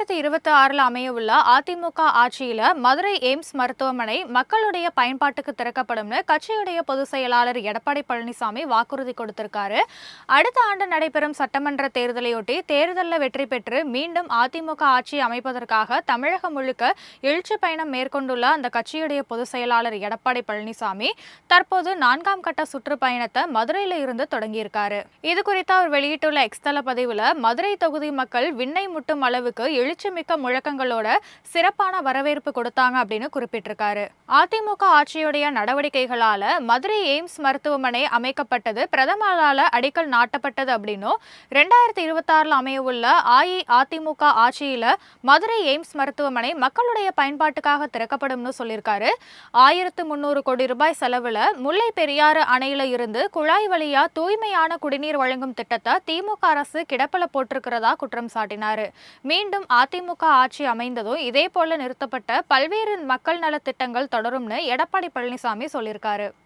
2026 அமையவுள்ள அதிமுக ஆட்சியில மதுரை எய்ம்ஸ் மருத்துவமனை மக்களுடைய பயன்பாட்டுக்கு திறக்கப்படும்னு கட்சியுடைய பொதுச் செயலாளர் எடப்பாடி பழனிசாமி வாக்குறுதி கொடுத்திருக்காரு. அடுத்த ஆண்டு நடைபெறும் சட்டமன்ற தேர்தலையொட்டி தேர்தலில் வெற்றி பெற்று மீண்டும் அதிமுக ஆட்சி அமைப்பதற்காக தமிழகம் முழுக்க எழுச்சி பயணம் மேற்கொண்டுள்ள அந்த கட்சியுடைய பொதுச் செயலாளர் எடப்பாடி பழனிசாமி தற்போது 4ஆம் கட்ட சுற்றுப்பயணத்தை மதுரையில இருந்து தொடங்கியிருக்காரு. இது குறித்து அவர் வெளியிட்டுள்ள எக்ஸ் தள பதிவுல மதுரை தொகுதி மக்கள் விண்ணை முட்டும் அளவுக்கு எழுச்சிமிக்க முழக்கங்களோட சிறப்பான வரவேற்பு கொடுத்தாங்க அப்படின்னு குறிப்பிட்டிருக்காரு. அதிமுக ஆட்சியுடைய நடவடிக்கைகளால மதுரை எய்ம்ஸ் மருத்துவமனை அமைக்கப்பட்டது, பிரதமரால அடிக்கல் நாட்டப்பட்டது அப்படின்னும் 2026 அமையவுள்ள அஇஅதிமுக ஆட்சியில மதுரை எய்ம்ஸ் மருத்துவமனை மக்களுடைய பயன்பாட்டுக்காக திறக்கப்படும்னு சொல்லியிருக்காரு. 1300 கோடி ரூபாய் செலவுல முல்லை பெரியாறு அணையில இருந்து குழாய் வழியா தூய்மையான குடிநீர் வழங்கும் திட்டத்தை திமுக அரசு கிடப்பில போட்டிருக்கிறதா குற்றம் சாட்டினாரு. மீண்டும் அதிமுக ஆட்சி அமைந்ததும் இதே போல நிறுத்தப்பட்ட பல்வேறு மக்கள் நல திட்டங்கள் தொடரும்னு எடப்பாடி பழனிசாமி சொல்லியிருக்காரு.